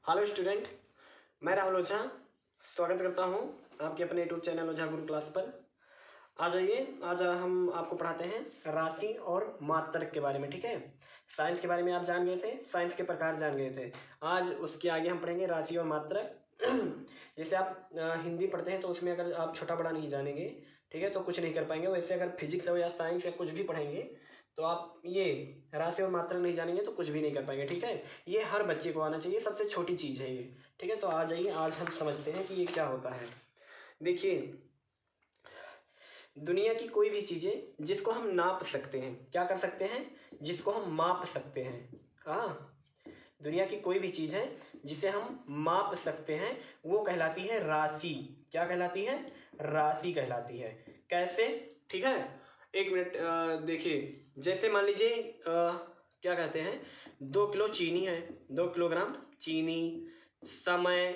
Hello student, मैं राहुल ओझा स्वागत करता हूं आपके अपने यूट्यूब चैनल ओझा गुरु क्लास पर। आ जाइए, आज हम आपको पढ़ाते हैं राशि और मात्रक के बारे में। ठीक है, साइंस के बारे में आप जान गए थे, साइंस के प्रकार जान गए थे। आज उसके आगे हम पढ़ेंगे राशि और मात्रक। जैसे आप हिंदी पढ़ते हैं तो उसमें अगर आप छोटा बड़ा नहीं जानेंगे, ठीक है, तो कुछ नहीं कर पाएंगे। वैसे अगर फिजिक्स हो या साइंस या कुछ भी पढ़ेंगे तो आप ये राशि और मात्रा नहीं जानेंगे तो कुछ भी नहीं कर पाएंगे। ठीक है, ये हर बच्चे को आना चाहिए, सबसे छोटी चीज़ है ये। ठीक है, तो आ जाइए, आज हम समझते हैं कि ये क्या होता है। देखिए, दुनिया की कोई भी चीज़ें जिसको हम नाप सकते हैं, क्या कर सकते हैं, जिसको हम माप सकते हैं। हाँ, दुनिया की कोई भी चीज़ है जिसे हम माप सकते हैं वो कहलाती है राशि। क्या कहलाती है? राशि कहलाती है। कैसे? ठीक है, एक मिनट देखिए, जैसे मान लीजिए क्या कहते हैं, 2 किलो चीनी है, 2 किलोग्राम चीनी। समय,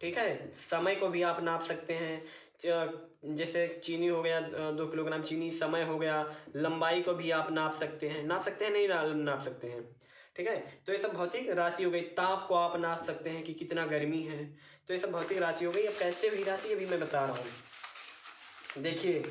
ठीक है, समय को भी आप नाप सकते हैं। जैसे चीनी हो गया, 2 किलोग्राम चीनी, समय हो गया। लंबाई को भी आप नाप सकते हैं, नहीं नाप सकते हैं। ठीक है, तो ये सब भौतिक राशि हो गई। ताप को आप नाप सकते हैं कि कितना गर्मी है, तो ये सब भौतिक राशि हो गई। अब कैसे हुई राशि, अभी मैं बता रहा हूँ। देखिए,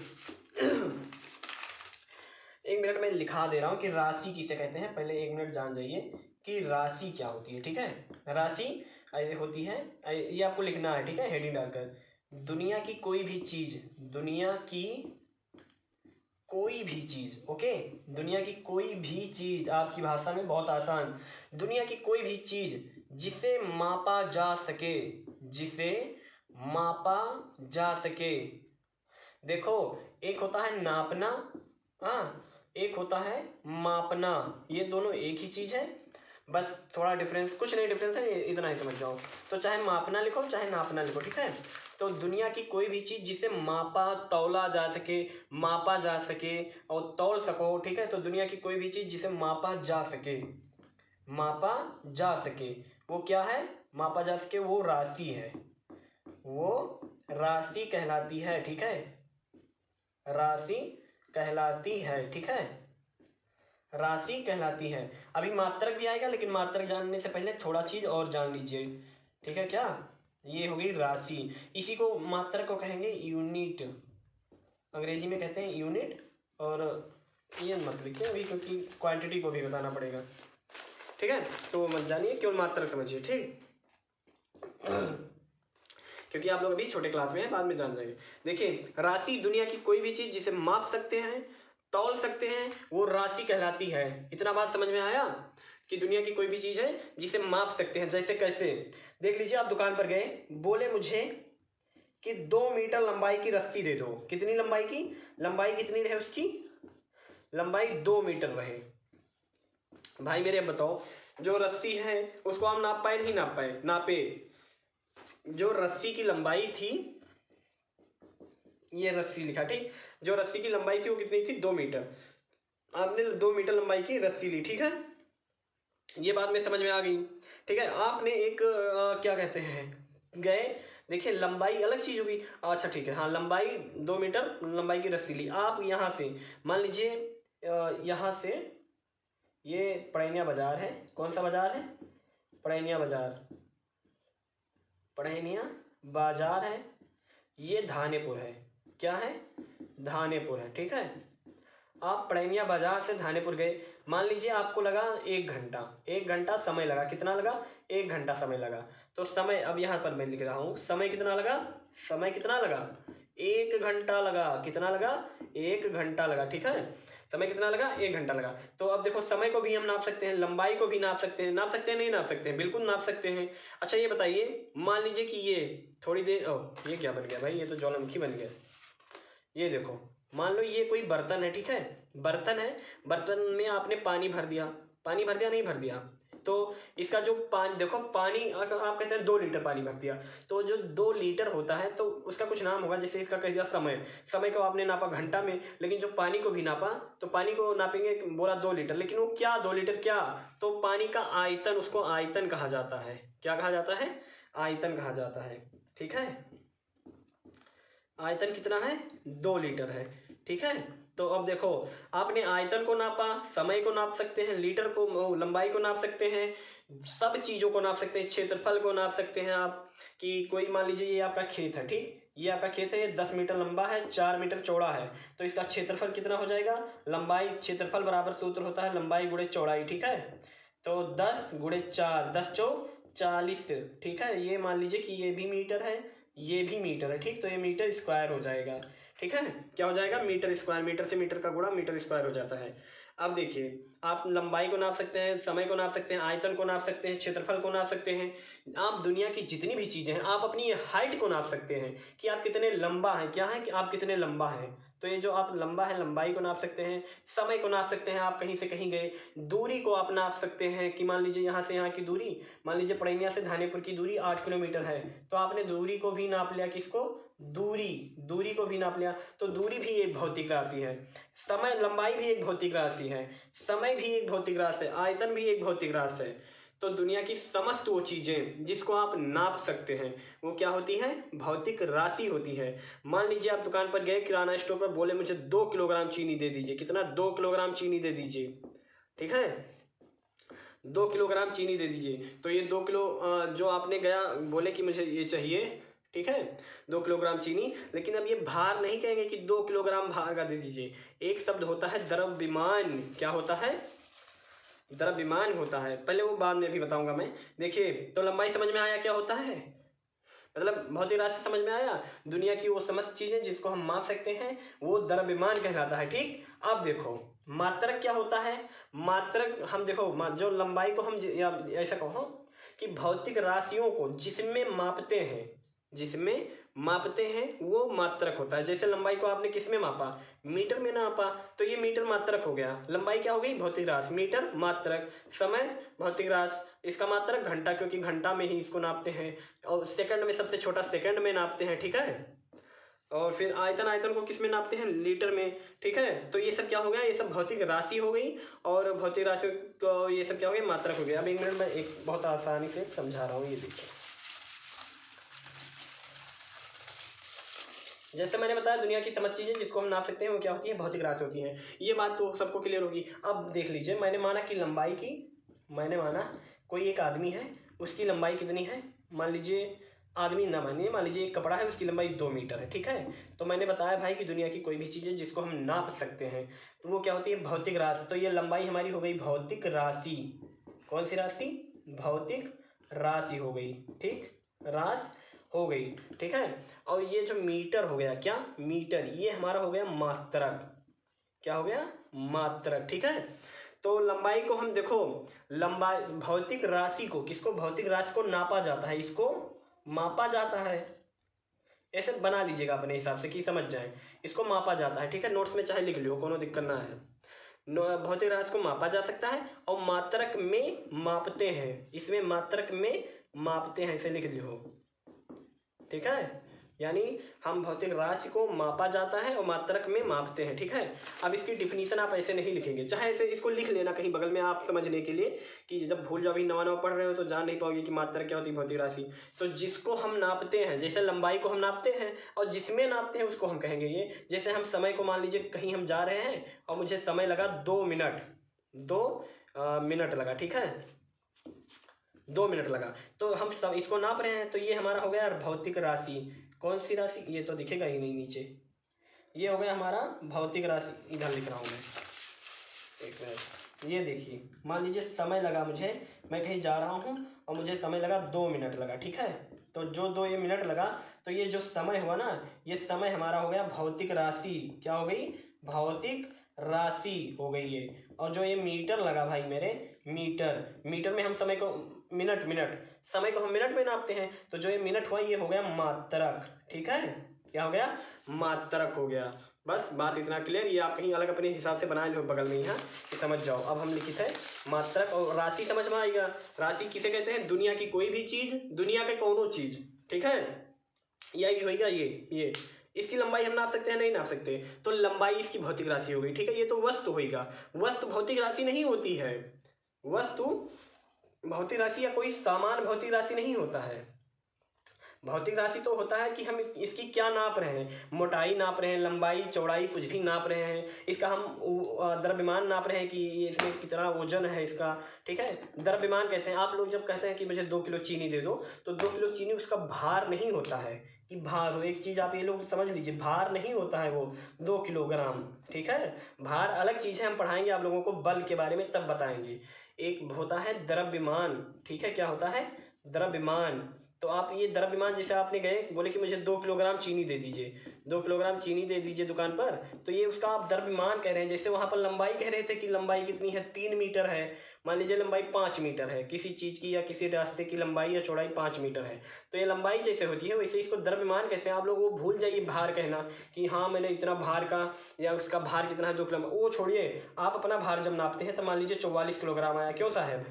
एक मिनट में लिखा दे रहा हूँ कि राशि किसे कहते हैं। पहले 1 मिनट जान जाइए कि राशि क्या होती है। ठीक है, राशि होती है, ये आपको लिखना है। ठीक है, हेडिंग डालकर, दुनिया की कोई भी चीज, दुनिया की कोई भी चीज। ओके, दुनिया की कोई भी चीज, आपकी भाषा में बहुत आसान, दुनिया की कोई भी चीज जिसे मापा जा सके, जिसे मापा जा सके। देखो, एक होता है नापना, हाँ, एक होता है मापना। ये दोनों एक ही चीज है, बस थोड़ा डिफरेंस, कुछ नहीं डिफरेंस है, इतना ही समझ जाओ। तो चाहे मापना लिखो चाहे नापना लिखो। ठीक है, तो दुनिया की कोई भी चीज जिसे मापा तौला जा सके, मापा जा सके और तौल सको। ठीक है, तो दुनिया की कोई भी चीज जिसे मापा जा सके, मापा जा सके, वो क्या है? मापा जा सके, वो राशि है, वो राशि कहलाती है। ठीक है, राशि कहलाती है। ठीक है, राशि कहलाती है। अभी मात्रक भी आएगा, लेकिन मात्रक जानने से पहले थोड़ा चीज और जान लीजिए। ठीक है, क्या? ये होगी राशि। इसी को, मात्रक को कहेंगे यूनिट, अंग्रेजी में कहते हैं यूनिट। और ये मत लिखिए अभी, क्योंकि क्वांटिटी को भी बताना पड़ेगा। ठीक है, तो मत जानिए, केवल मात्रक समझिए। ठीक, क्योंकि आप लोग अभी छोटे क्लास में हैं, बाद में जान जाएंगे। देखिए, राशि, दुनिया की कोई भी चीज जिसे माप सकते हैं, तौल सकते हैं, वो राशि कहलाती है। इतना बात समझ में आया कि दुनिया की कोई भी चीज है जिसे माप सकते हैं। जैसे कैसे? देख लीजिए, आप दुकान पर गए, बोले मुझे कि 2 मीटर लंबाई की रस्सी दे दो। कितनी लंबाई की? लंबाई कितनी रहे उसकी? लंबाई 2 मीटर रहे। भाई मेरे, अब बताओ, जो रस्सी है उसको हम नाप पाए नहीं नाप पाए? नापे। जो रस्सी की लंबाई थी, ये रस्सी लिखा, ठीक, जो रस्सी की लंबाई थी वो कितनी थी? 2 मीटर। आपने 2 मीटर लंबाई की रस्सी ली। ठीक है, ये बात में समझ में आ गई। ठीक है, आपने एक क्या कहते हैं, गए, देखिए लंबाई अलग चीज होगी। अच्छा ठीक है, हाँ, लंबाई 2 मीटर लंबाई की रस्सी ली। आप यहाँ से, मान लीजिए यहाँ से, ये पड़ैनिया बाजार है। कौन सा बाजार है? पड़ैनिया बाजार, पड़ैनिया बाजार है। ये धानेपुर है। क्या है? धानेपुर है। ठीक है, आप पड़ैनिया बाजार से धानेपुर गए, मान लीजिए आपको लगा 1 घंटा, 1 घंटा समय लगा। कितना लगा? 1 घंटा समय लगा। तो समय, अब यहाँ पर मैं लिख रहा हूँ, समय कितना लगा? समय कितना लगा? 1 घंटा लगा। कितना लगा? 1 घंटा लगा। ठीक है, समय कितना लगा? 1 घंटा लगा। तो अब देखो, समय को भी हम नाप सकते हैं, लंबाई को भी नाप सकते हैं। नाप सकते हैं नहीं नाप सकते हैं? बिल्कुल नाप सकते हैं। अच्छा ये बताइए, मान लीजिए कि ये थोड़ी देर, ये क्या बन गया भाई? ये तो ज्वालामुखी बन गया। ये देखो, मान लो ये कोई बर्तन है। ठीक है, बर्तन है, बर्तन में आपने पानी भर दिया। पानी भर दिया नहीं भर दिया? तो इसका जो पानी, देखो पानी, अगर आप कहते हैं 2 लीटर पानी भर दिया, तो जो 2 लीटर होता है तो उसका कुछ नाम होगा। जैसे इसका कह दिया समय, समय को आपने नापा घंटा में, लेकिन जो पानी को भी नापा, तो पानी को नापेंगे, बोला 2 लीटर, लेकिन वो क्या 2 लीटर क्या? तो पानी का आयतन, उसको आयतन कहा जाता है। क्या कहा जाता है? आयतन कहा जाता है। ठीक है, आयतन कितना है? 2 लीटर है। ठीक है, तो अब देखो, आपने आयतन को नापा, समय को नाप सकते हैं, लीटर को, लंबाई को नाप सकते हैं, सब चीज़ों को नाप सकते हैं, क्षेत्रफल को नाप सकते हैं आप, कि कोई मान लीजिए ये आपका खेत है, ठीक, ये आपका खेत है, ये 10 मीटर लंबा है, 4 मीटर चौड़ा है, तो इसका क्षेत्रफल कितना हो जाएगा, लंबाई, क्षेत्रफल बराबर सूत्र होता है लंबाई गुणे चौड़ाई, ठीक है। तो 10 गुणे 4, 10 चौक 40, ठीक है। ये मान लीजिए कि ये भी मीटर है, ये भी मीटर है, ठीक, तो ये मीटर स्क्वायर हो जाएगा, ठीक है। क्या हो जाएगा, मीटर स्क्वायर, मीटर से मीटर का गुणा मीटर स्क्वायर हो जाता है। अब देखिए, आप लंबाई को नाप सकते हैं, समय को नाप सकते हैं, आयतन को नाप सकते हैं, क्षेत्रफल को नाप सकते हैं, आप दुनिया की जितनी भी चीज़ें हैं, आप अपनी हाइट को नाप सकते हैं कि आप कितने लंबा हैं, क्या है कि आप कितने लंबा हैं। तो ये जो आप लंबा है, लंबाई को नाप सकते हैं, समय को नाप सकते हैं, आप कहीं से कहीं गए, दूरी को आप नाप सकते हैं कि मान लीजिए यहाँ से यहाँ की दूरी, मान लीजिए पड़ैया से धानेपुर की दूरी 8 किलोमीटर है, तो आपने दूरी को भी नाप लिया, किसको, दूरी को भी नाप लिया, तो दूरी भी एक भौतिक राशि है, समय, लंबाई भी एक भौतिक राशि है, समय भी एक भौतिक राशि है, आयतन भी एक भौतिक राशि है। तो दुनिया की समस्त वो चीज़ें जिसको आप नाप सकते हैं वो क्या होती हैं, भौतिक राशि होती है। मान लीजिए आप दुकान पर गए, किराना स्टोर पर, बोले मुझे 2 किलोग्राम चीनी दे दीजिए, कितना, 2 किलोग्राम चीनी दे दीजिए, ठीक है, 2 किलोग्राम चीनी दे दीजिए। तो ये 2 किलो जो आपने गया बोले कि मुझे ये चाहिए, ठीक है, 2 किलोग्राम चीनी, लेकिन अब ये भार नहीं कहेंगे कि 2 किलोग्राम भार का दे दीजिए, एक शब्द होता है द्रव्यमान। क्या होता है, द्रव्यमान होता है, पहले वो बाद में भी बताऊंगा मैं। देखिए, तो लंबाई समझ में आया क्या होता है, मतलब भौतिक राशि समझ में आया, दुनिया की वो समस्त चीजें जिसको हम माप सकते हैं वो द्रव्यमान कहलाता है, ठीक। अब देखो मात्रक क्या होता है, मात्रक हम देखो, जो लंबाई को हम या ऐसा कहो कि भौतिक राशियों को जिसमें मापते हैं, जिसमें मापते हैं वो मात्रक होता है। जैसे लंबाई को आपने किस में मापा, मीटर में नापा, तो ये मीटर मात्रक हो गया। लंबाई क्या हो गई, भौतिक राशि, मीटर मात्रक, समय भौतिक राशि, इसका मात्रक घंटा, क्योंकि घंटा में ही इसको नापते हैं, और सेकंड में सबसे छोटा सेकंड में नापते हैं, ठीक है। और फिर आयतन, आयतन को किस में नापते हैं, लीटर में, ठीक है। तो ये सब क्या हो गया, ये सब भौतिक राशि हो गई, और भौतिक राशि को ये सब क्या हो गया, मात्रक हो गया। अब एक मिनट में एक बहुत आसानी से समझा रहा हूँ, ये देखिए। जैसे मैंने बताया, दुनिया की समस्त चीजें जिसको हम नाप सकते हैं वो क्या होती है, भौतिक राशि होती हैं। ये बात तो सबको क्लियर होगी। अब देख लीजिए, मैंने माना कि लंबाई की, मैंने माना कोई एक आदमी है, उसकी लंबाई कितनी है, मान लीजिए, आदमी ना मानिए, मान लीजिए एक कपड़ा है, उसकी लंबाई 2 मीटर है, ठीक है। तो मैंने बताया भाई कि दुनिया की कोई भी चीज़ें जिसको हम नाप सकते हैं तो वो क्या होती है, भौतिक राशि। तो ये लंबाई हमारी हो गई भौतिक राशि। कौन सी राशि, भौतिक राशि हो गई, ठीक, राशि हो गई, ठीक है। और ये जो मीटर हो गया, क्या, मीटर, ये हमारा हो गया मात्रक। क्या हो गया, मात्रक, ठीक है। तो लंबाई को हम देखो, लंबाई, भौतिक राशि को, किसको, भौतिक राशि को नापा जाता है, इसको मापा जाता है। ऐसे बना लीजिएगा अपने हिसाब से कि समझ जाए, इसको मापा जाता है, ठीक है। नोट्स में चाहे लिख लो, कोनो दिक्कत ना है। भौतिक राशि को मापा जा सकता है और मात्रक में मापते हैं, इसमें मात्रक में मापते हैं, इसे लिख लो, ठीक है। यानी हम भौतिक राशि को मापा जाता है और मात्रक में मापते हैं, ठीक है। अब इसकी डिफिनीशन आप ऐसे नहीं लिखेंगे, चाहे ऐसे इसको लिख लेना कहीं बगल में आप समझने के लिए, कि जब भूल जाओ, अभी नवा नवा पढ़ रहे हो तो जान नहीं पाओगे कि मात्रक क्या होती है, भौतिक राशि। तो जिसको हम नापते हैं, जैसे लंबाई को हम नापते हैं और जिसमें नापते हैं उसको हम कहेंगे ये। जैसे हम समय को, मान लीजिए कहीं हम जा रहे हैं और मुझे समय लगा 2 मिनट, 2 मिनट लगा, ठीक है, 2 मिनट लगा, तो हम सब इसको नाप रहे हैं, तो ये हमारा हो गया भौतिक राशि। कौन सी राशि, ये तो दिखेगा ही नहीं नीचे, ये हो गया हमारा भौतिक राशि। इधर लिख रहा हूँ मैं, एक मिनट, ये देखिए, मान लीजिए समय लगा मुझे, मैं कहीं जा रहा हूँ और मुझे समय लगा 2 मिनट लगा, ठीक है। तो जो 2 ये मिनट लगा, तो ये जो समय हुआ ना, ये समय हमारा हो गया भौतिक राशि। क्या हो गई, भौतिक राशि हो गई ये। और जो ये मीटर लगा भाई मेरे, मीटर, मीटर में हम समय को, मिनट, समय को हम मिनट में नापते हैं, तो जो ये मिनट हुआ ये हो गया मात्रक, ठीक है। क्या हो गया, मात्रक हो गया। बस बात इतना क्लियर, ये आप कहीं अलग अपने हिसाब से बना लो बगल में ही, हाँ, कि समझ जाओ। अब हम लिखित है मात्रक, और राशि समझ में आएगा। राशि किसे कहते हैं, दुनिया की कोई भी चीज, दुनिया के कोनो चीज, ठीक है, यही होगा ये। इसकी लंबाई हम नाप सकते हैं, नहीं नाप सकते, तो लंबाई इसकी भौतिक राशि हो गई, ठीक है। ये तो वस्तु होगा, वस्तु भौतिक राशि नहीं होती है, वस्तु भौतिक राशि या कोई सामान भौतिक राशि नहीं होता है। भौतिक राशि तो होता है कि हम इसकी क्या नाप रहे हैं, मोटाई नाप रहे हैं, लंबाई चौड़ाई कुछ भी नाप रहे हैं, इसका हम द्रव्यमान नाप रहे हैं कि इसमें कितना वजन है इसका, ठीक है। द्रव्यमान कहते हैं। आप लोग जब कहते हैं कि मुझे 2 किलो चीनी दे दो, तो 2 किलो चीनी उसका भार नहीं होता है कि भार हो। एक चीज़ आप ये लोग समझ लीजिए, भार नहीं होता है वो 2 किलोग्राम, ठीक है। भार अलग चीज़ है, हम पढ़ाएंगे आप लोगों को बल के बारे में तब बताएंगे। एक होता है द्रव्यमान, ठीक है। क्या होता है? द्रव्यमान। तो आप ये द्रव्यमान, जैसे आपने गए बोले कि मुझे 2 किलोग्राम चीनी दे दीजिए, 2 किलोग्राम चीनी दे दीजिए दुकान पर, तो ये उसका आप द्रव्यमान कह रहे हैं। जैसे वहाँ पर लंबाई कह रहे थे कि लंबाई कितनी है, 3 मीटर है, मान लीजिए लंबाई 5 मीटर है, किसी चीज़ की या किसी रास्ते की लंबाई या चौड़ाई 5 मीटर है, तो ये लंबाई जैसे होती है वैसे इसको द्रव्यमान कहते हैं। आप लोग वो भूल जाइए भार कहना कि हाँ मैंने इतना भार का या उसका भार कितना है 2 किलो, वो छोड़िए। आप अपना भार जब नापते हैं तो मान लीजिए 44 किलोग्राम आया, क्यों साहब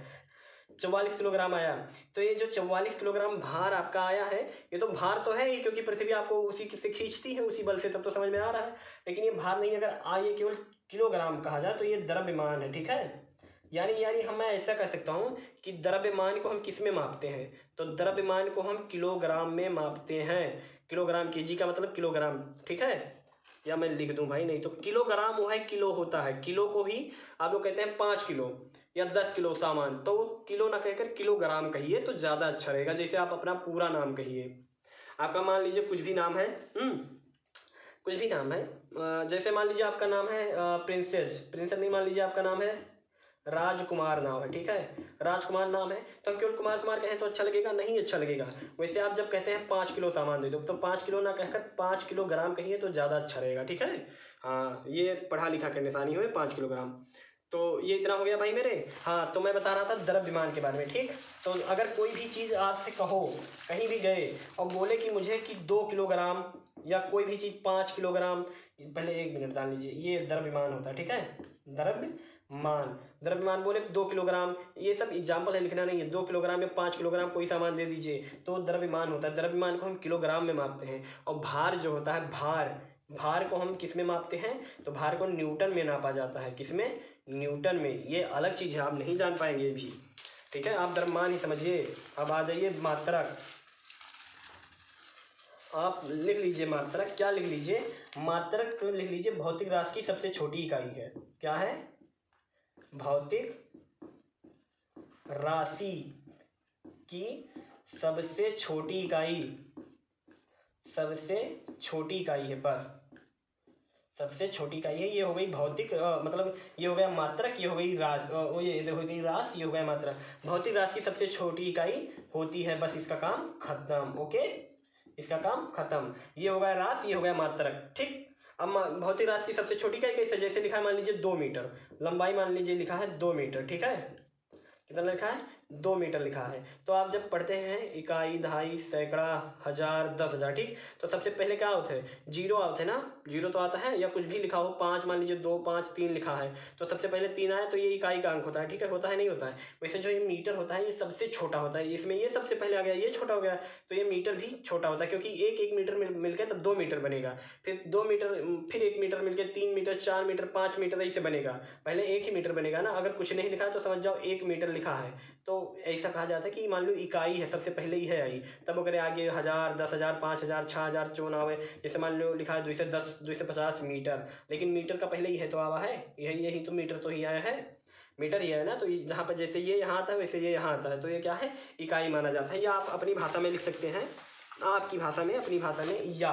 44 किलोग्राम आया, तो ये जो 44 किलोग्राम भार आपका आया है, ये तो भार तो है ही, क्योंकि पृथ्वी आपको उसी से खींचती है, उसी बल से, तब तो समझ में आ रहा है। लेकिन ये भार नहीं, अगर आइए केवल किलोग्राम कहा जाए तो ये द्रव्यमान है, ठीक है। यानी यानी हम मैं ऐसा कह सकता हूँ कि द्रव्यमान को हम किस में मापते हैं, तो द्रव्यमान को हम किलोग्राम में मापते हैं। किलोग्राम, केजी का मतलब किलोग्राम, ठीक है। या मैं लिख दूं भाई, नहीं तो किलोग्राम वो है, किलो होता है, किलो को ही आप लोग कहते हैं 5 किलो या 10 किलो सामान, तो किलो ना कहकर किलोग्राम कहिए तो ज़्यादा अच्छा रहेगा। जैसे आप अपना पूरा नाम कहिए, आपका मान लीजिए कुछ भी नाम है, कुछ भी नाम है, जैसे मान लीजिए आपका नाम है प्रिंसेस, प्रिंसेस नहीं, मान लीजिए आपका नाम है राजकुमार नाम है, ठीक है। राजकुमार नाम है, तो हम केवल कुमार कुमार कहें तो अच्छा लगेगा? नहीं अच्छा लगेगा। वैसे आप जब कहते हैं 5 किलो सामान दे दो, तो 5 किलो ना कहकर 5 किलोग्राम कहिए तो ज़्यादा अच्छा रहेगा, ठीक है। हाँ, ये पढ़ा लिखा के निशानी हुए 5 किलोग्राम। तो ये इतना हो गया भाई मेरे। हाँ, तो मैं बता रहा था द्रव्यमान के बारे में, ठीक। तो अगर कोई भी चीज़ आपसे कहो, कहीं भी गए और बोले कि मुझे कि 2 किलोग्राम या कोई भी चीज़ 5 किलोग्राम, पहले 1 मिनट डाल लीजिए, ये द्रव्यमान होता है, ठीक है। द्रव्यमान, द्रव्यमान बोले 2 किलोग्राम, ये सब एग्जाम्पल है, लिखना नहीं है। 2 किलोग्राम या 5 किलोग्राम कोई सामान दे दीजिए तो द्रव्यमान होता है। द्रव्यमान को हम किलोग्राम में मापते हैं। और भार जो होता है, भार, भार को हम किस में मापते हैं, तो भार को न्यूटन में नापा जाता है। किसमें? न्यूटन में। ये अलग चीज़ है, आप नहीं जान पाएंगे भी, ठीक है। आप द्रव्यमान ही समझिए। अब आ जाइए मात्रक। आप लिख लीजिए मात्रक, क्या लिख लीजिए? मात्रक लिख लीजिए भौतिक राशि की सबसे छोटी इकाई है। क्या है? भौतिक राशि की सबसे छोटी इकाई, सबसे छोटी इकाई है, बस सबसे छोटी इकाई है। ये हो गई भौतिक मतलब ये हो गया मात्रक, ये हो गई ये हो गई रास, ये हो गया मात्रक। भौतिक राशि की सबसे छोटी इकाई होती है, बस इसका काम खत्म। ओके, इसका काम खत्म। ये हो गया रास, ये हो गया मात्रक, ठीक। अब भौतिक राशि की सबसे छोटी इकाई कैसे? जैसे लिखा है, मान लीजिए 2 मीटर लंबाई, मान लीजिए लिखा है 2 मीटर, ठीक है। कितना लिखा है? 2 मीटर लिखा है। तो आप जब पढ़ते हैं इकाई, दहाई, सैकड़ा, हजार, 10,000, ठीक, तो सबसे पहले क्या होता है? जीरो आते हैं ना, जीरो तो आता है, या कुछ भी लिखा हो, 5 मान लीजिए 2, 5, 3 लिखा है, तो सबसे पहले 3 आया तो ये इकाई का अंक होता है, ठीक है। होता है नहीं होता है? वैसे जो ये मीटर होता है ये सबसे छोटा होता है, इसमें ये सबसे पहले आ गया, ये छोटा हो गया, तो ये मीटर भी छोटा होता है, क्योंकि एक एक मीटर मिलकर तब 2 मीटर बनेगा, फिर 2 मीटर, फिर 1 मीटर मिलकर 3 मीटर, 4 मीटर, 5 मीटर, ऐसे बनेगा। पहले एक ही मीटर बनेगा ना, अगर कुछ नहीं लिखा है तो समझ जाओ 1 मीटर लिखा है, तो ऐसा कहा जाता है कि मान लो इकाई है, सबसे पहले ही है आई, तब अगर आगे 1000, 10,000, 5,000, 6,000, 94, जैसे मान लो लिखा है 210, 250 मीटर, लेकिन मीटर का पहले ही है तो आवा है, यही यही तो मीटर तो ही आया है, मीटर ही है ना। तो जहाँ पर जैसे ये यहाँ आता है वैसे ये यहाँ आता है, तो ये क्या है? इकाई माना जाता है। या आप अपनी भाषा में लिख सकते हैं, आपकी भाषा में, अपनी भाषा में, या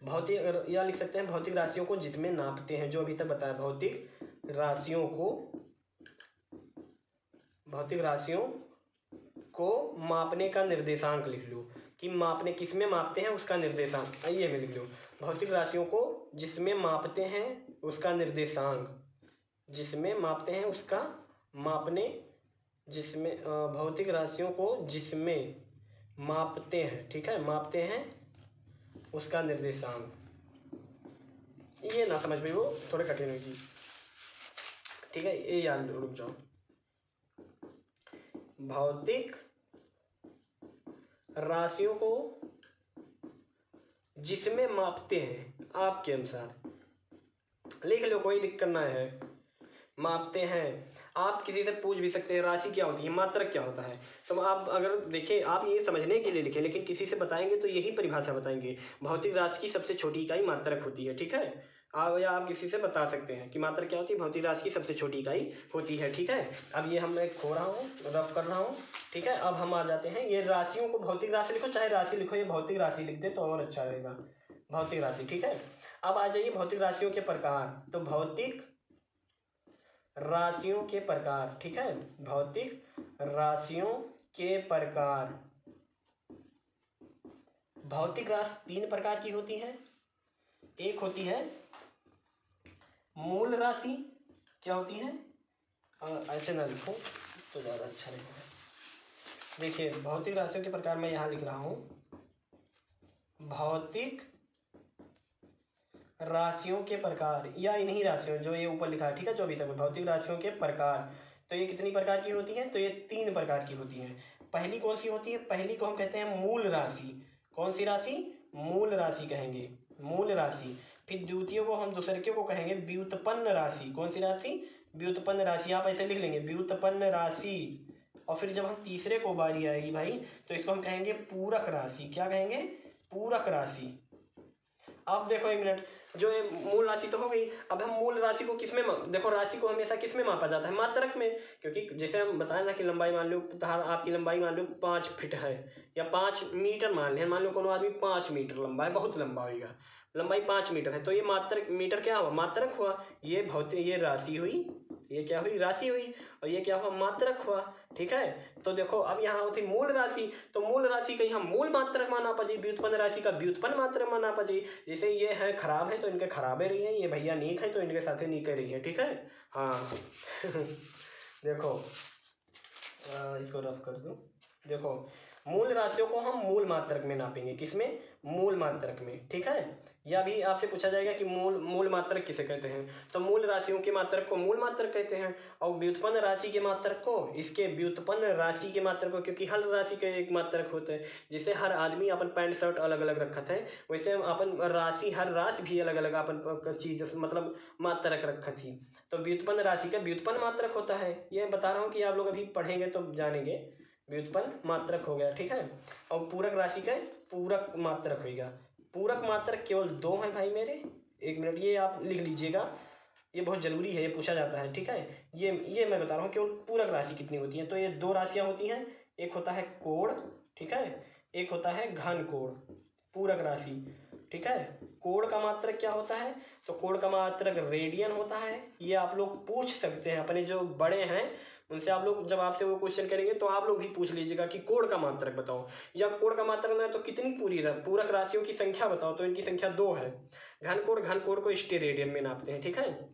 भौतिक, या लिख सकते हैं भौतिक राशियों को जिसमें नापते हैं, जो अभी तक बताया, भौतिक राशियों को, भौतिक राशियों को मापने का निर्देशांक लिख लो, कि मापने किस में मापते हैं उसका निर्देशांक, आइए मैं लिख लो, भौतिक राशियों को जिसमें मापते हैं उसका निर्देशांक, जिसमें मापते हैं उसका, मापने, जिसमें भौतिक राशियों को जिसमें मापते हैं, ठीक है, मापते हैं उसका निर्देशांक। ये ना समझ में वो थोड़े कठिन होगी, ठीक है, ये याद रुक जाओ। भौतिक राशियों को जिसमें मापते हैं, आपके अनुसार लिख लो, कोई दिक्कत ना है। मापते हैं। आप किसी से पूछ भी सकते हैं राशि क्या होती है, मात्रक क्या होता है। तो आप अगर देखिए, आप ये समझने के लिए लिखें, लेकिन किसी से बताएंगे तो यही परिभाषा बताएंगे, भौतिक राशि की सबसे छोटी इकाई मात्रक होती है, ठीक है। आप या आप किसी से बता सकते हैं कि मात्रक क्या होती है, भौतिक राशि की सबसे छोटी इकाई होती है, ठीक है। अब ये मैं खो रहा हूँ, रफ कर रहा हूँ, ठीक है। अब हम आ जाते हैं, ये राशियों को भौतिक राशि लिखो चाहे राशि लिखो, ये भौतिक राशि लिख दे तो और अच्छा रहेगा, भौतिक राशि, ठीक है। अब आ जाइए भौतिक राशियों के प्रकार। तो भौतिक राशियों के प्रकार, ठीक है, भौतिक राशियों के प्रकार। भौतिक राशि तीन प्रकार की होती है। एक होती है मूल राशि, क्या होती है, ऐसे ना लिखो तो ज़्यादा अच्छा रहेगा। देखिए भौतिक राशियों के प्रकार मैं यहाँ लिख रहा हूँ, भौतिक राशियों के प्रकार, या इन्हीं राशियों जो ये ऊपर लिखा है, ठीक है, जो अभी तक भौतिक राशियों के प्रकार। तो ये कितनी प्रकार की होती है, तो ये तीन प्रकार की होती हैं। पहली कौन सी होती है, पहली को हम कहते हैं मूल राशि। कौन सी राशि, मूल राशि कहेंगे, मूल राशि। फिर द्वितीय को हम दूसरे को कहेंगे व्युत्पन्न राशि। कौन सी राशि, व्युत्पन्न राशि, आप ऐसे लिख लेंगे व्युत्पन्न राशि। और फिर जब हम तीसरे को बारी आएगी भाई, तो इसको हम कहेंगे पूरक राशि। क्या कहेंगे, पूरक राशि। अब देखो एक मिनट, जो ये मूल राशि तो हो गई, अब हम मूल राशि को किसमें देखो, राशि को हमेशा किसमें मापा जाता है, मात्रक में। क्योंकि जैसे हम बताए ना कि लंबाई मान लो, आपकी लंबाई मान लो 5 फीट है, या 5 मीटर मान लो कोनो आदमी 5 मीटर लंबा है, बहुत लंबा होगा, लंबाई 5 मीटर है, तो ये मात्रक, मीटर क्या हुआ, मात्रक हुआ। ये भौतिक, ये राशि हुई, ये क्या हुई, राशि हुई, और ये क्या हुआ, मात्रक हुआ, ठीक है। तो देखो अब यहाँ होती मूल राशि, तो मूल राशि का हम मूल मात्रक माना पाजी, व्युत्पन्न राशि का व्युत्पन्न मात्रक माना पाजी। जैसे ये है खराब है तो इनके खराबे रही है, ये भैया नीक है तो इनके साथ नीक रही है, ठीक है। हाँ देखो इसको रफ कर दूं। देखो मूल राशियों को हम मूल मात्रक में नापेंगे, किसमें, मूल मात्रक में, ठीक है। या भी आपसे पूछा जाएगा कि मूल मात्रक किसे कहते हैं, तो मूल राशियों के मात्रक को मूल मात्रक कहते हैं, और व्युत्पन्न राशि के मात्रक को, इसके व्युत्पन्न राशि के मात्रक को, क्योंकि हर राशि के एक मात्रक होते हैं। जैसे हर आदमी अपन पैंट शर्ट अलग अलग रखत है, वैसे अपन राशि, हर राशि भी अलग अलग अपन चीज मतलब मात्रक रखत ही। तो व्युत्पन्न राशि का व्युत्पन्न मात्रक होता है, ये बता रहा हूँ कि आप लोग अभी पढ़ेंगे तो जानेंगे। व्युत्पन्न मात्रक हो गया, ठीक है। और पूरक राशि का पूरक मात्रक होगा। पूरक मात्रक केवल दो हैं भाई मेरे, एक मिनट ये आप लिख लीजिएगा, ये बहुत जरूरी है, ये पूछा जाता है, ठीक है। ये मैं बता रहा हूँ केवल पूरक राशि कितनी होती है, तो ये दो राशियां होती हैं, एक होता है कोण, ठीक है, एक होता है घन कोण, पूरक राशि, ठीक है। कोण का मात्रक क्या होता है, तो कोण का मात्रक रेडियन होता है। ये आप लोग पूछ सकते हैं, अपने जो बड़े हैं उनसे आप लोग, जब आपसे वो क्वेश्चन करेंगे तो आप लोग भी पूछ लीजिएगा कि कोण का मात्रक बताओ, या कोण का मात्रक ना तो कितनी पूरक राशियों की संख्या बताओ, तो इनकी संख्या 2 है। घन कोण को स्टेरेडियन में नापते हैं, ठीक है,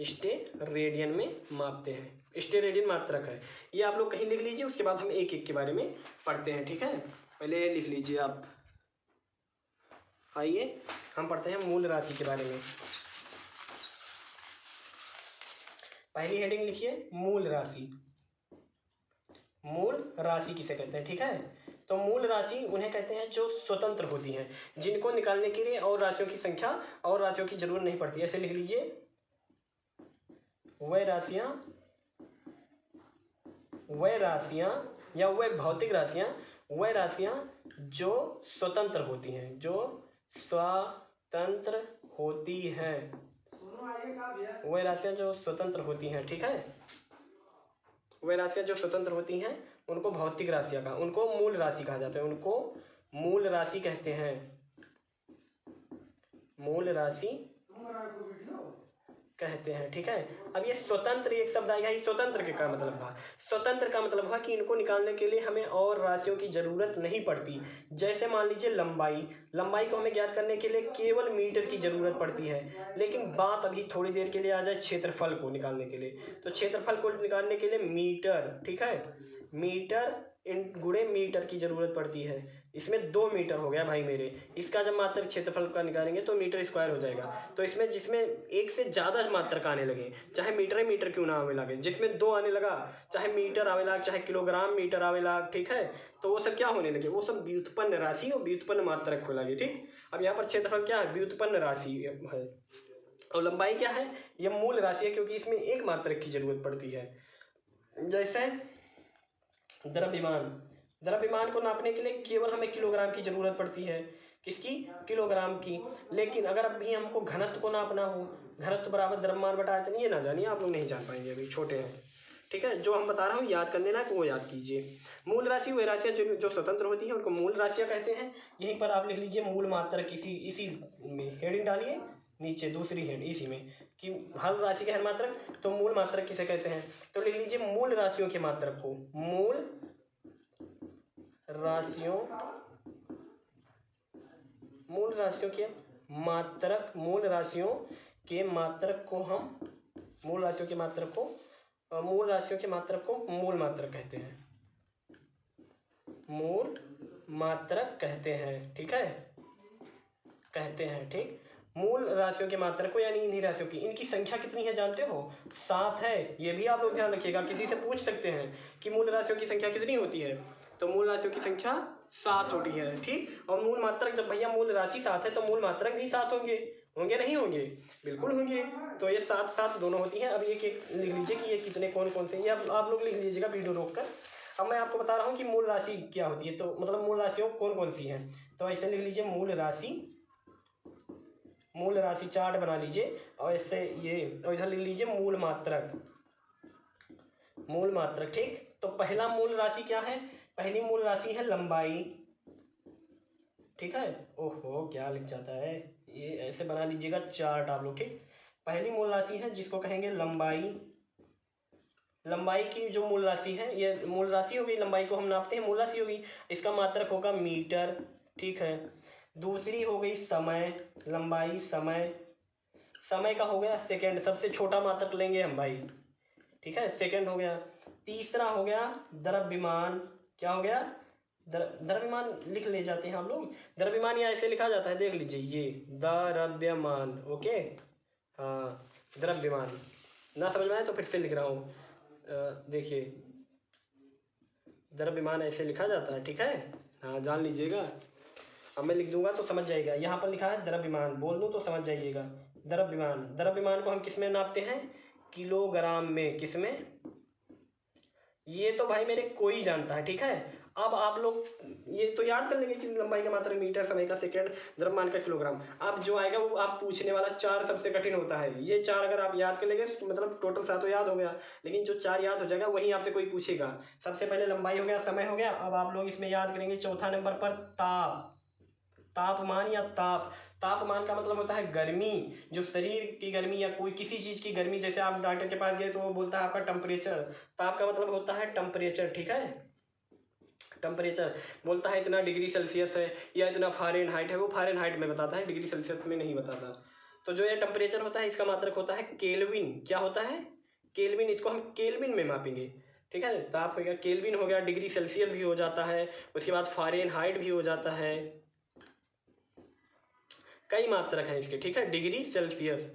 स्टेरेडियन में मापते हैं, स्टेरेडियन मात्रक है। ये आप लोग कहीं लिख लीजिए, उसके बाद हम एक एक के बारे में पढ़ते हैं, ठीक है। पहले लिख लीजिए आप, आइए हम पढ़ते हैं मूल राशि के बारे में। पहली हेडिंग लिखिए मूल राशि। मूल राशि किसे कहते हैं, ठीक है। तो मूल राशि उन्हें कहते हैं जो स्वतंत्र होती हैं, जिनको निकालने के लिए और राशियों की संख्या और राशियों की जरूरत नहीं पड़ती। ऐसे लिख लीजिए, वह राशियां या वह भौतिक राशियां, वह राशियां जो स्वतंत्र होती हैं, जो स्वतंत्र होती हैं, वह राशियां जो स्वतंत्र होती हैं, ठीक है। वह राशियां जो स्वतंत्र होती हैं उनको भौतिक राशियां कहा, उनको मूल राशि कहा जाता है, उनको मूल राशि कहते हैं, मूल राशि कहते हैं, ठीक है। अब ये स्वतंत्र एक शब्द आएगा, ये स्वतंत्र के का मतलब हुआ, स्वतंत्र का मतलब हुआ कि इनको निकालने के लिए हमें और राशियों की जरूरत नहीं पड़ती। जैसे मान लीजिए लंबाई को हमें ज्ञात करने के लिए केवल मीटर की जरूरत पड़ती है, लेकिन बात अभी थोड़ी देर के लिए आ जाए क्षेत्रफल को निकालने के लिए, तो क्षेत्रफल को निकालने के लिए मीटर, ठीक है, मीटर गुणे मीटर की जरूरत पड़ती है। इसमें 2 मीटर हो गया भाई मेरे, इसका जब मात्रक क्षेत्रफल का निकालेंगे तो मीटर स्क्वायर हो जाएगा। तो इसमें जिसमें एक से ज्यादा मात्रक आने लगे, चाहे मीटर क्यों ना आने लगे, जिसमें 2 आने लगा, चाहे मीटर आवे लगा, चाहे किलोग्राम मीटर आवे लगा, ठीक है, तो वो सब क्या होने लगे, वो सब व्युत्पन्न राशि और व्युत्पन्न मात्रक हो लगे, ठीक। अब यहाँ पर क्षेत्रफल क्या है, व्युत्पन्न राशि है। और लंबाई क्या है, ये मूल राशि है क्योंकि इसमें एक मात्रक की जरूरत पड़ती है। जैसे द्रव्यमान, द्रव्यमान को नापने के लिए केवल हमें किलोग्राम की जरूरत पड़ती है, किसकी, किलोग्राम की। लेकिन अगर अभी हमको घनत्व को नापना हो, घनत्व बराबर द्रव्यमान बटा आयतन, ये ना जानिए, आप लोग नहीं जान पाएंगे, अभी छोटे हैं, ठीक है। जो हम बता रहा हूँ याद करने लायक वो याद कीजिए। मूल राशि वे राशियाँ जो स्वतंत्र होती हैं उनको मूल राशियाँ कहते हैं। यहीं पर आप लिख लीजिए मूल मात्रक, इसी में हेडिंग डालिए, नीचे दूसरी हेड इसी में कि हर राशि के हर मात्रक, तो मूल मात्रक किसे कहते हैं, तो लिख लीजिए मूल राशियों के मात्रक को, मूल राशियों के मात्रक, मूल राशियों के मात्रक को हम मूल राशियों के मात्रक को मूल मात्रक कहते हैं, मूल मात्रक कहते हैं, ठीक है, कहते हैं, ठीक। मूल राशियों के मात्रक को यानी इन्हीं राशियों की, इनकी संख्या कितनी है जानते हो, 7 है। ये भी आप लोग ध्यान रखिएगा, किसी से पूछ सकते हैं कि मूल राशियों की संख्या कितनी होती है, तो मूल राशियों की संख्या 7 होती है, ठीक। और मूल मात्रक, जब भैया मूल राशि 7 है तो मूल मात्रक भी 7 होंगे, होंगे नहीं होंगे, बिल्कुल होंगे। तो ये 7 दोनों होती हैं। अब ये लिख लीजिए कि ये कितने कौन कौन से, ये आप लोग लिख लीजिएगा वीडियो रोक कर। अब मैं आपको बता रहा हूँ कि मूल राशि क्या होती है, तो मतलब मूल राशियों कौन कौन सी हैं, तो ऐसे लिख लीजिए मूल राशि चार्ट बना लीजिए, और इससे ये, और इधर लिख लीजिए मूल मात्रक, ठीक। तो पहला मूल राशि क्या है, पहली मूल राशि है लंबाई, ठीक है। ओहो क्या लिख जाता है, ये ऐसे बना लीजिएगा चार्ट आप लोग, ठीक। पहली मूल राशि है जिसको कहेंगे लंबाई, लंबाई की जो मूल राशि है, ये मूल राशि होगी, लंबाई को हम नापते हैं, मूल राशि होगी, इसका मात्रक होगा मीटर, ठीक है। दूसरी हो गई समय, लंबाई समय, समय का हो गया सेकंड, सबसे छोटा मात्रक लेंगे हम भाई, ठीक है, सेकंड हो गया। तीसरा हो गया द्रव्यमान, क्या हो गया, द्रव्यमान लिख ले जाते हैं हम लोग, द्रव्यमान या ऐसे लिखा जाता है, देख लीजिए ये द्रव्यमान, ओके, हाँ द्रव्यमान। ना समझ में आए तो फिर से लिख रहा हूँ, देखिए द्रव्यमान ऐसे लिखा जाता है, ठीक है, हाँ जान लीजिएगा। अब मैं लिख दूंगा तो समझ जाइएगा, यहाँ पर लिखा है द्रव्यमान, बोल दूँ तो समझ जाइएगा। द्रव्यमान, द्रव्यमान को हम किस में नापते हैं, किलोग्राम में, किस में, ये तो भाई मेरे कोई जानता है, ठीक है। अब आप लोग ये तो याद कर लेंगे कि लंबाई का मात्रक मीटर, समय का सेकंड, द्रव्यमान का किलोग्राम। अब जो आएगा वो आप पूछने वाला 4 सबसे कठिन होता है, ये 4 अगर आप याद कर लेंगे तो मतलब टोटल 7 याद हो गया, लेकिन जो 4 याद हो जाएगा वही आपसे कोई पूछेगा। सबसे पहले लंबाई हो गया, समय हो गया, अब आप लोग इसमें याद करेंगे चौथा नंबर पर ताप, तापमान या ताप, तापमान का मतलब होता है गर्मी, जो शरीर की गर्मी या कोई किसी चीज की गर्मी, जैसे आप डॉक्टर के पास गए तो वो बोलता है आपका टेम्परेचर, ताप का मतलब होता है टेम्परेचर, ठीक है। टेम्परेचर बोलता है इतना डिग्री सेल्सियस है या इतना फ़ारेनहाइट है, वो फ़ारेनहाइट में बताता है, डिग्री सेल्सियस में नहीं बताता। तो जो ये टेम्परेचर होता है इसका मात्रक होता है केल्विन, क्या होता है, केल्विन, इसको हम केल्विन में मापेंगे, ठीक है। ताप हो गया, केल्विन हो गया, डिग्री सेल्सियस भी हो जाता है, उसके बाद फ़ारेनहाइट भी हो जाता है, कई मात्रक हैं इसके, ठीक है। डिग्री सेल्सियस,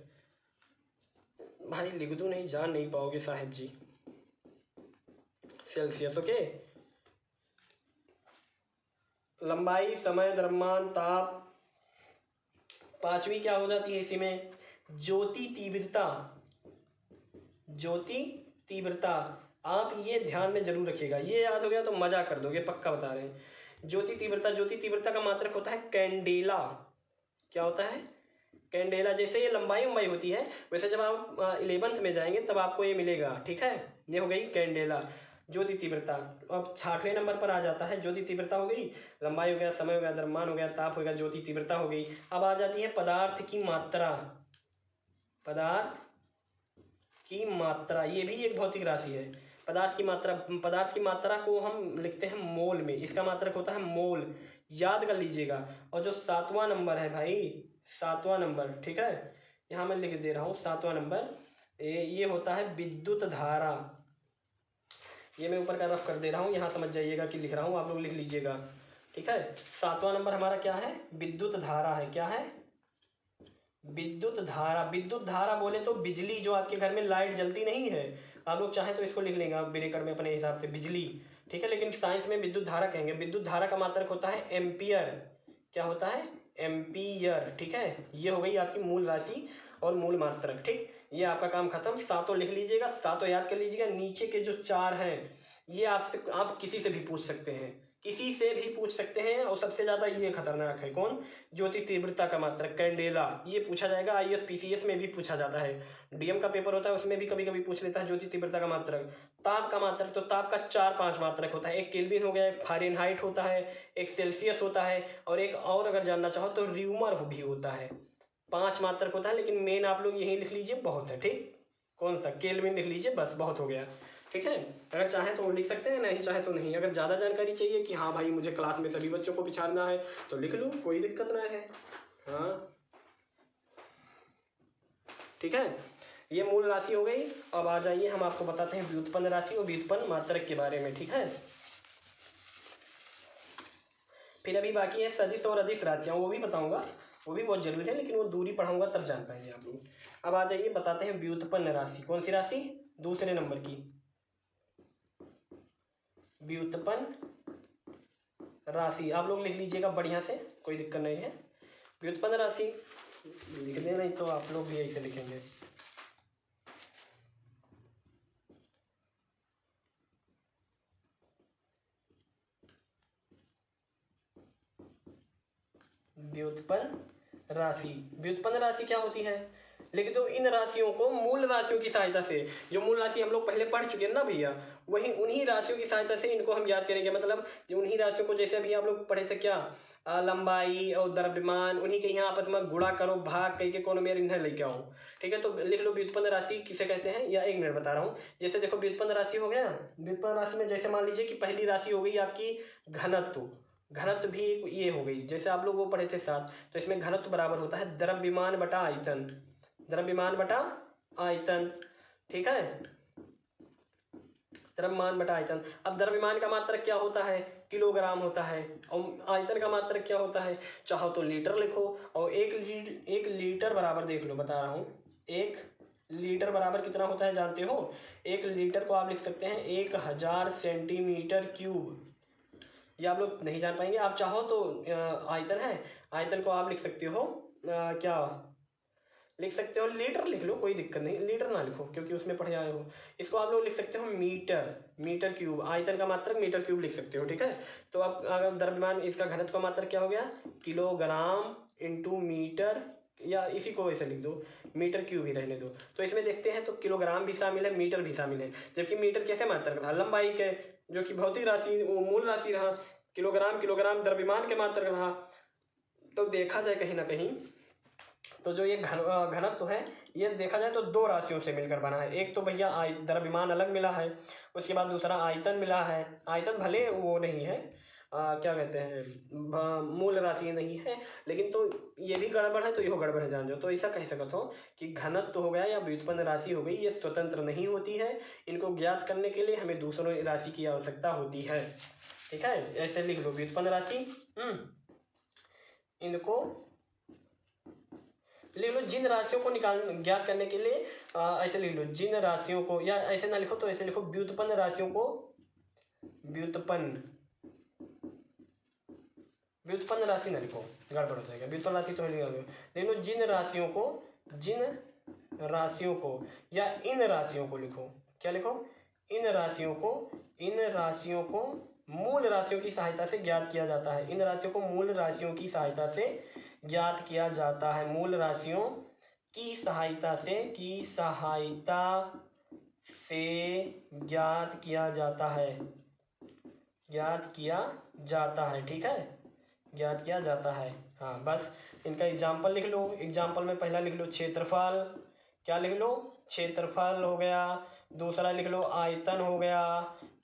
भाई लिख दूं नहीं, जान नहीं पाओगे साहब जी, सेल्सियस, ओके। लंबाई, समय, द्रव्यमान, ताप। पांचवी क्या हो जाती है इसी में, ज्योति तीव्रता, ज्योति तीव्रता। आप ये ध्यान में जरूर रखिएगा, ये याद हो गया तो मजा कर दोगे, पक्का बता रहे हैं। ज्योति तीव्रता, ज्योति तीव्रता का मात्रक होता है कैंडेला, क्या होता है, कैंडेला। जैसे ये लंबाई होती है, वैसे जब आप 11th में जाएंगे तब आपको ये मिलेगा, ठीक है। ये हो गई कैंडेला, ज्योति तीव्रता। अब 6वें नंबर पर आ जाता है, ज्योति तीव्रता हो गई, लंबाई हो गया, समय हो गया, द्रव्यमान हो गया, ताप हो गया, ज्योति तीव्रता हो गई। अब आ जाती है पदार्थ की मात्रा, पदार्थ की मात्रा, ये भी एक भौतिक राशि है। पदार्थ की मात्रा, पदार्थ की मात्रा को हम लिखते हैं मोल में, इसका मात्रक होता है मोल, याद कर लीजिएगा। और जो 7वां नंबर है भाई, 7वां नंबर, ठीक है, यहाँ मैं लिख दे रहा हूँ 7वां नंबर, ये होता है विद्युत धारा। ये मैं ऊपर का रफ कर दे रहा हूँ, यहाँ समझ जाइएगा कि लिख रहा हूँ, आप लोग लिख लीजिएगा, ठीक है। 7वां नंबर हमारा क्या है, विद्युत धारा है, क्या है, विद्युत धारा। विद्युत धारा बोले तो बिजली, जो आपके घर में लाइट जलती नहीं है, आप लोग चाहें तो इसको लिख लेंगे ब्रेकर में अपने हिसाब से, बिजली, ठीक है, लेकिन साइंस में विद्युत धारा कहेंगे। विद्युत धारा का मात्रक होता है एम्पियर, क्या होता है, एम्पियर, ठीक है। ये हो गई आपकी मूल राशि। और मूल मात्रक। ठीक, ये आपका काम खत्म। सातों लिख लीजिएगा, सातों याद कर लीजिएगा। नीचे के जो चार हैं ये आपसे आप किसी से भी पूछ सकते हैं, किसी से भी पूछ सकते हैं। और सबसे ज्यादा ये खतरनाक है कौन, ज्योति तीव्रता का मात्रक, कैंडेला। ये पूछा जाएगा, आईएएस पीसीएस में भी पूछा जाता है, डीएम का पेपर होता है उसमें भी कभी कभी पूछ लेता है ज्योति तीव्रता का मात्रक। ताप का मात्रक, तो ताप का 4-5 मात्रक होता है। एक केल्विन हो गया, एक फारेनहाइट होता है, एक सेल्सियस होता है, और एक और अगर जानना चाहो तो र्यूमर भी होता है। 5 मात्रक होता है, लेकिन मेन आप लोग यही लिख लीजिए, बहुत है। ठीक, कौन सा, केल्विन लिख लीजिए, बस बहुत हो गया। ठीक है, अगर चाहे तो लिख सकते हैं, नहीं चाहे तो नहीं। अगर ज़्यादा जानकारी चाहिए कि हाँ भाई मुझे क्लास में सभी बच्चों को पिछाड़ना है तो लिख लो, कोई दिक्कत ना है। हाँ ठीक है, ये मूल राशि हो गई। अब आ जाइए हम आपको बताते हैं व्युत्पन्न राशि और व्युत्पन्न मात्रक के बारे में। ठीक है, फिर अभी बाकी है सदिश और अदिश राशियाँ, वो भी बताऊंगा, वो भी बहुत जरूरी है, लेकिन वो दूरी पढ़ाऊंगा तब जान पाएंगे आप लोग। अब आ जाइए बताते हैं व्युत्पन्न राशि। कौन सी राशि, दूसरे नंबर की व्युत्पन्न राशि। आप लोग लिख लीजिएगा बढ़िया से, कोई दिक्कत नहीं है। व्युत्पन्न राशि लिख दें, नहीं तो आप लोग भी ऐसे लिखेंगे। व्युत्पन्न राशि, व्युत्पन्न राशि क्या होती है, लिख दो। इन राशियों को मूल राशियों की सहायता से, जो मूल राशि हम लोग पहले पढ़ चुके हैं ना भैया, वही उन्हीं राशियों की सहायता से इनको हम याद करेंगे। मतलब जो उन्हीं राशियों को, जैसे अभी आप लोग पढ़े थे क्या, लंबाई और द्रव्यमान, उन्हीं के यहाँ आपस में गुणा करो, भाग कई के कोनो मेरे इन्हें लेके आओ। ठीक है, तो लिख लो व्युत्पन्न राशि किसे कहते हैं, या एक मिनट बता रहा हूँ। जैसे देखो व्युत्पन्न राशि हो गया, व्युत्पन्न राशि में जैसे मान लीजिए कि पहली राशि हो गई आपकी घनत्व। घनत्व भी ये हो गई, जैसे आप लोग वो पढ़े थे साथ, तो इसमें घनत्व बराबर होता है द्रव्यमान बटा आयतन, द्रव्यमान बटा आयतन। ठीक है, द्रव्यमान बटा आयतन। अब द्रव्यमान का मात्रक क्या होता है, किलोग्राम होता है, और आयतन का मात्रक क्या होता है, चाहो तो लीटर लिखो। और एक लीटर बराबर, देख लो बता रहा हूँ, एक लीटर बराबर कितना होता है जानते हो, एक लीटर को आप लिख सकते हैं 1000 सेंटीमीटर क्यूब। ये आप लोग नहीं जान पाएंगे। आप चाहो तो आयतन है, आयतन को आप लिख सकते हो क्या लिख सकते हो, लीटर लिख लो, कोई दिक्कत नहीं, लीटर ना लिखो क्योंकि उसमें पढ़े आए हो। इसको आप लोग लिख सकते हो मीटर, मीटर क्यूब। आयतन का मात्रक मीटर क्यूब लिख सकते हो। ठीक है, तो अब अगर द्रव्यमान, इसका घनत्व का मात्रक क्या हो गया, किलोग्राम इंटू मीटर, या इसी को ऐसे लिख दो, मीटर क्यूब ही रहने दो। तो इसमें देखते हैं तो किलोग्राम भी शामिल है, मीटर भी शामिल है, जबकि मीटर क्या क्या मात्रक रहा, लंबाई के, जो कि भौतिक राशि मूल राशि रहा। किलोग्राम, किलोग्राम द्रव्यमान के मात्रक रहा। तो देखा जाए कहीं ना कहीं तो जो ये घनत्व है, ये देखा जाए तो दो राशियों से मिलकर बना है। एक तो भैया द्रव्यमान अलग मिला है, उसके बाद दूसरा आयतन मिला है। आयतन भले वो नहीं है, क्या कहते हैं, मूल राशि नहीं है, लेकिन तो ये भी गड़बड़ है तो यह गड़बड़ है, जान जाओ। तो ऐसा कह सकते हो कि घनत्व हो गया या व्युत्पन्न राशि हो गई, ये स्वतंत्र नहीं होती है। इनको ज्ञात करने के लिए हमें दूसरों राशि की आवश्यकता होती है। ठीक है, ऐसे लिख लो व्युत्पन्न राशि। इनको लिख लो, जिन राशियों को निकाल ज्ञात करने के लिए ऐसे लिख लो, जिन राशियों को, या ऐसे ना लिखो तो ऐसे लिखो, व्युत्पन्न राशियों को, व्युत्पन्न, व्युत्पन्न राशि ना लिखो, गड़बड़ हो जाएगा। व्युत्पन्न राशि तो लिख लो, जिन राशियों को, जिन राशियों को, या इन राशियों को लिखो, क्या लिखो, इन राशियों को, इन राशियों को मूल राशियों की सहायता से ज्ञात किया जाता है। इन राशियों को मूल राशियों की सहायता से ज्ञात किया जाता है, मूल राशियों की सहायता से, की सहायता से ज्ञात किया जाता है, ज्ञात किया जाता है। ठीक है, ज्ञात किया जाता है। हाँ बस इनका एग्जाम्पल लिख लो। एग्जाम्पल में पहला लिख लो क्षेत्रफल, क्या लिख लो, क्षेत्रफल हो गया। दूसरा लिख लो आयतन हो गया।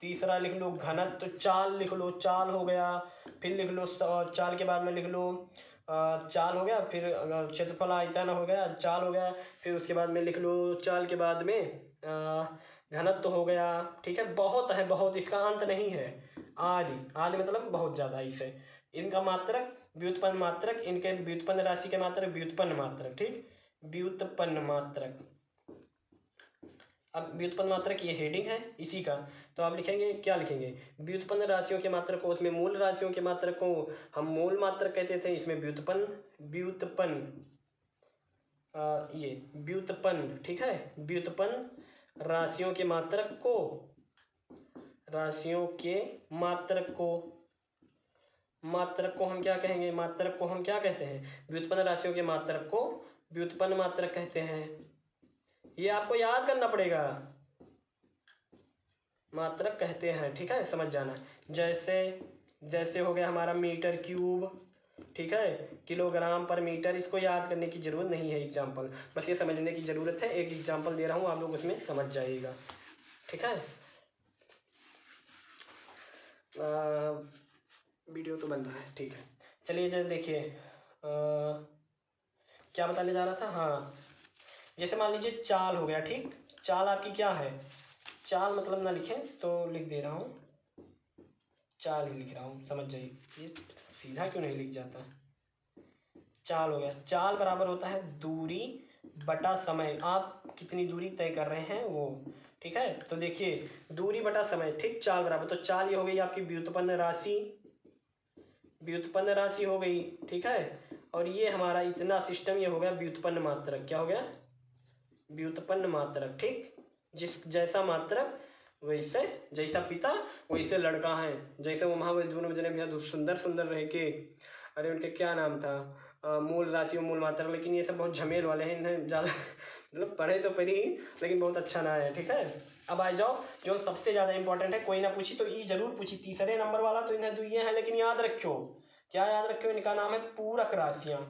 तीसरा लिख लो घनत्व, चाल लिख लो, चाल हो गया। फिर लिख लो चाल के बाद में लिख लो चाल हो गया, फिर क्षेत्रफल आयतन हो गया, चाल हो गया, फिर उसके बाद में लिख लो चाल के बाद में घनत्व हो गया। ठीक है, बहुत है, बहुत, इसका अंत नहीं है। आदि, आदि मतलब बहुत ज़्यादा। इसे इनका मात्रक व्युत्पन्न मात्रक, इनके व्युत्पन्न राशि के मात्रक व्युत्पन्न मात्रक। ठीक, व्युत्पन्न मात्रक। अब व्युत्पन्न मात्रक ये हेडिंग है इसी का, तो आप लिखेंगे, क्या लिखेंगे, व्युत्पन्न राशियों के मात्रक को, उसमें मूल राशियों के मात्रक को हम मूल मात्रक कहते थे, इसमें व्युत्पन्न, व्युत्पन्न ये व्युत्पन्न, ठीक है, व्युत्पन्न राशियों के मात्रक को, राशियों के मात्रक को हम क्या कहेंगे, मात्रक को हम क्या कहते हैं, व्युत्पन्न राशियों के मात्रक को व्युत्पन्न मात्रक कहते हैं। ये आपको याद करना पड़ेगा, मात्रक कहते हैं, ठीक है, समझ जाना। जैसे हो गया हमारा मीटर क्यूब, ठीक है, किलोग्राम पर मीटर, इसको याद करने की जरूरत नहीं है एग्जाम्पल, बस ये समझने की जरूरत है। एक एग्जाम्पल दे रहा हूँ, आप लोग उसमें समझ जाइएगा, ठीक है। वीडियो तो बन रहा है, ठीक है। चलिए जरा देखिए, क्या बताने जा रहा था, हाँ, जैसे मान लीजिए चाल हो गया, ठीक, चाल आपकी क्या है, चाल मतलब ना लिखें तो लिख दे रहा हूँ, चाल ही लिख रहा हूँ, समझ जाइए, ये सीधा क्यों नहीं लिख जाता। चाल हो गया, चाल बराबर होता है दूरी बटा समय, आप कितनी दूरी तय कर रहे हैं वो, ठीक है। तो देखिए दूरी बटा समय, ठीक, चाल बराबर, तो चाल ये हो गई आपकी व्युत्पन्न राशि, व्युत्पन्न राशि हो गई, ठीक है। और ये हमारा इतना सिस्टम ये हो गया व्युत्पन्न मात्रक, क्या हो गया, व्युत्पन्न मात्रक, ठीक। जैसा मात्रक वैसे, जैसा पिता वैसे लड़का है, जैसे वो वहाँ दोनों जने भैया सुंदर सुंदर रह के, अरे उनके क्या नाम था, मूल राशि और मूल मात्रक, लेकिन ये सब बहुत झमेल वाले हैं, इन्हें ज़्यादा मतलब पढ़े तो पढ़ी ही, लेकिन बहुत अच्छा ना है, ठीक है। अब आ जाओ जो सबसे ज़्यादा इंपॉर्टेंट है, कोई ना पूछी तो ई जरूर पूछी, तीसरे नंबर वाला तो इन्हें दुइये हैं, लेकिन याद रखो, क्या याद रखो, इनका नाम है पूरक राशियाँ,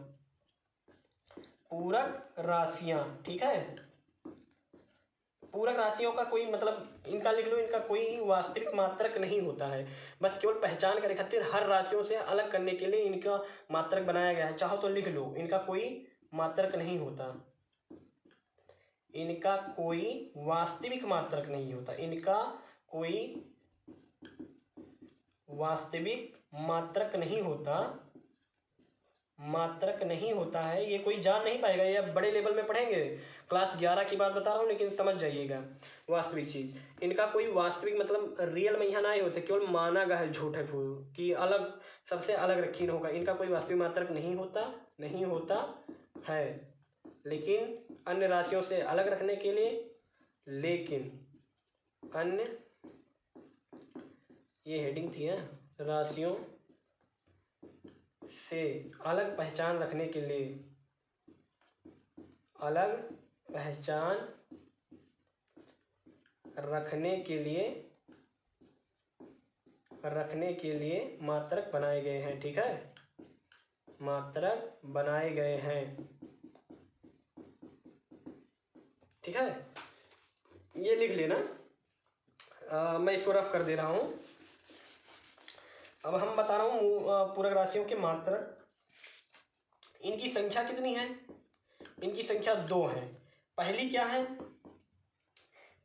पूरक राशियाँ, ठीक है। पूरक राशियों का कोई मतलब, इनका लिख लो, इनका कोई वास्तविक मात्रक नहीं होता है, बस केवल पहचान करे खातिर हर राशियों से अलग करने के लिए इनका मात्रक बनाया गया है, चाहो तो लिख लो, इनका कोई मात्रक नहीं होता, इनका कोई वास्तविक मात्रक नहीं होता, इनका कोई वास्तविक मात्रक नहीं होता, मात्रक नहीं होता है, ये कोई जान नहीं पाएगा, ये अब बड़े लेवल में पढ़ेंगे, क्लास 11 की बात बता रहा हूँ, लेकिन समझ जाइएगा वास्तविक चीज, इनका कोई वास्तविक मतलब रियल में यहाँ नहीं होते, केवल माना गया है झूठे फूल कि अलग, सबसे अलग रखी होगा, इनका कोई वास्तविक मात्रक नहीं होता, नहीं होता है, लेकिन अन्य राशियों से अलग रखने के लिए, लेकिन अन्य, ये हेडिंग थी है, राशियों से अलग पहचान रखने के लिए, अलग पहचान रखने के लिए मात्रक बनाए गए हैं, ठीक है, मात्रक बनाए गए हैं, ठीक है, ये लिख लेना। मैं इसको रफ कर दे रहा हूँ। अब हम बता रहा हूँ पूरक राशियों के मात्रक, इनकी संख्या कितनी है, इनकी संख्या 2 है। पहली क्या है,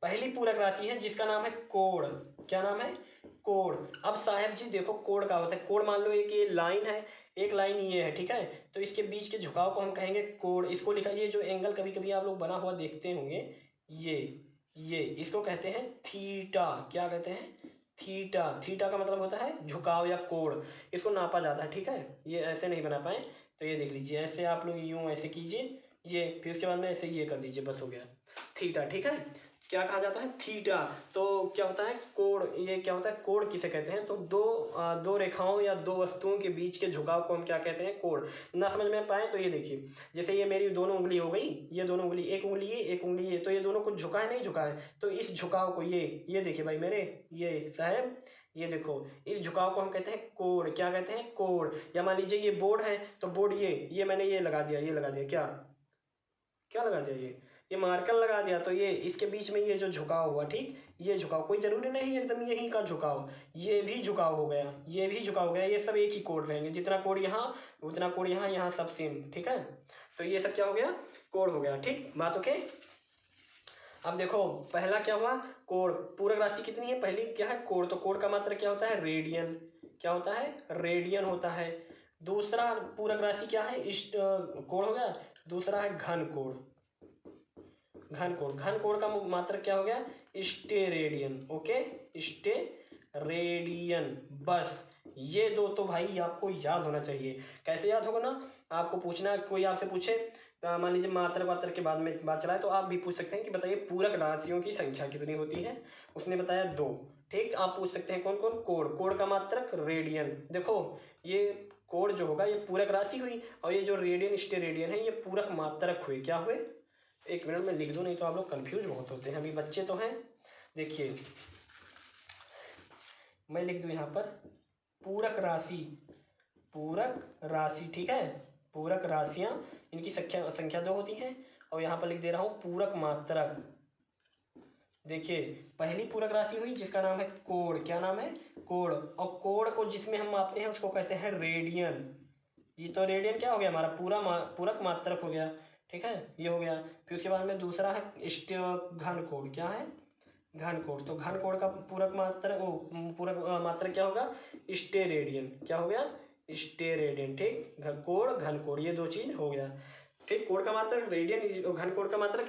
पहली पूरक राशि है जिसका नाम है कोण, क्या नाम है, कोण। अब साहब जी देखो कोण का होता है, कोण मान लो एक ये लाइन है, एक लाइन ये है, ठीक है, तो इसके बीच के झुकाव को हम कहेंगे कोण, इसको लिखा, ये जो एंगल कभी कभी आप लोग बना हुआ देखते होंगे, ये इसको कहते हैं थीटा, क्या कहते हैं, थीटा, थीटा का मतलब होता है झुकाव या कोण, इसको नापा जाता है, ठीक है, ये ऐसे नहीं बना पाए तो ये देख लीजिए, ऐसे आप लोग यूं ऐसे कीजिए, ये फिर उसके बाद में ऐसे ये कर दीजिए, बस हो गया थीटा, ठीक है, क्या कहा जाता है, थीटा। तो क्या होता है कोण, ये क्या होता है, कोण किसे कहते हैं, तो दो रेखाओं या दो वस्तुओं के बीच के झुकाव को हम क्या कहते हैं, कोण। ना समझ में पाए तो ये देखिए, जैसे ये मेरी दोनों उंगली हो गई, ये दोनों उंगली, एक उंगली ये एक उंगली ये, तो ये दोनों कुछ झुका है नहीं झुका है, तो इस झुकाव को ये देखिए भाई मेरे, ये साहब, ये देखो, इस झुकाव को हम कहते हैं कोण, क्या कहते हैं, कोण। या मान लीजिए ये बोर्ड है, तो बोर्ड ये मैंने ये लगा दिया, ये लगा दिया, क्या लगा दिया, ये मार्कर लगा दिया, तो ये इसके बीच में ये जो झुकाव हुआ, ठीक, ये झुकाव कोई जरूरी नहीं एकदम यही का झुकाव, ये भी झुकाव हो गया, ये भी झुकाव हो गया, ये सब एक ही कोण रहेंगे, जितना कोण यहाँ उतना कोण यहाँ, यहाँ सब सेम, ठीक है, तो ये सब क्या हो गया, कोण हो गया, ठीक, बात ओके। अब देखो पहला क्या हुआ, कोण, पूरक राशि कितनी है, पहली क्या है, कोण, तो कोण का मात्रक क्या होता है, रेडियन, क्या होता है, रेडियन होता है। दूसरा पूरक राशि क्या है, कोण हो गया, दूसरा है घन कोण, घन कोण का मात्रक क्या हो गया, स्टेरेडियन, ओके, स्टेरेडियन, बस ये दो तो भाई आपको याद होना चाहिए। कैसे याद होगा ना, आपको पूछना, कोई आपसे पूछे मान लीजिए मात्रक वात्रक के बाद में बात चला है, तो आप भी पूछ सकते हैं कि बताइए पूरक राशियों की संख्या कितनी होती है। उसने बताया 2। ठीक, आप पूछ सकते हैं कौन कौन। कोण, कोण का मात्रक रेडियन। देखो ये कोण जो होगा ये पूरक राशि हुई, और ये जो रेडियन स्टेरेडियन है ये पूरक मात्रक हुए। क्या हुए? एक मिनट में लिख दूं, नहीं तो आप लोग कंफ्यूज बहुत होते हैं, अभी बच्चे तो हैं। देखिए मैं लिख दूं यहाँ पर पूरक राशि, पूरक राशि, ठीक है। पूरक राशियां, इनकी संख्या 2 होती है। और यहाँ पर लिख दे रहा हूँ पूरक मात्रक। देखिए पहली पूरक राशि हुई जिसका नाम है कोण। क्या नाम है? कोण। और कोण को जिसमें हम मापते हैं उसको कहते हैं रेडियन। ये तो रेडियन क्या हो गया हमारा? पूरक मात्रक हो गया, ठीक है, ये हो गया। फिर उसके बाद में दूसरा है घन कोण। क्या है? घन कोण। तो घन कोण का पूरक मात्रक, पूरक मात्रक क्या होगा? स्टेरेडियन। क्या हो गया? स्टेरेडियन। ठीक, कोण घन कोण, ये 2 चीज हो गया। ठीक, कोण का मात्रक रेडियन, घन कोण का मात्रक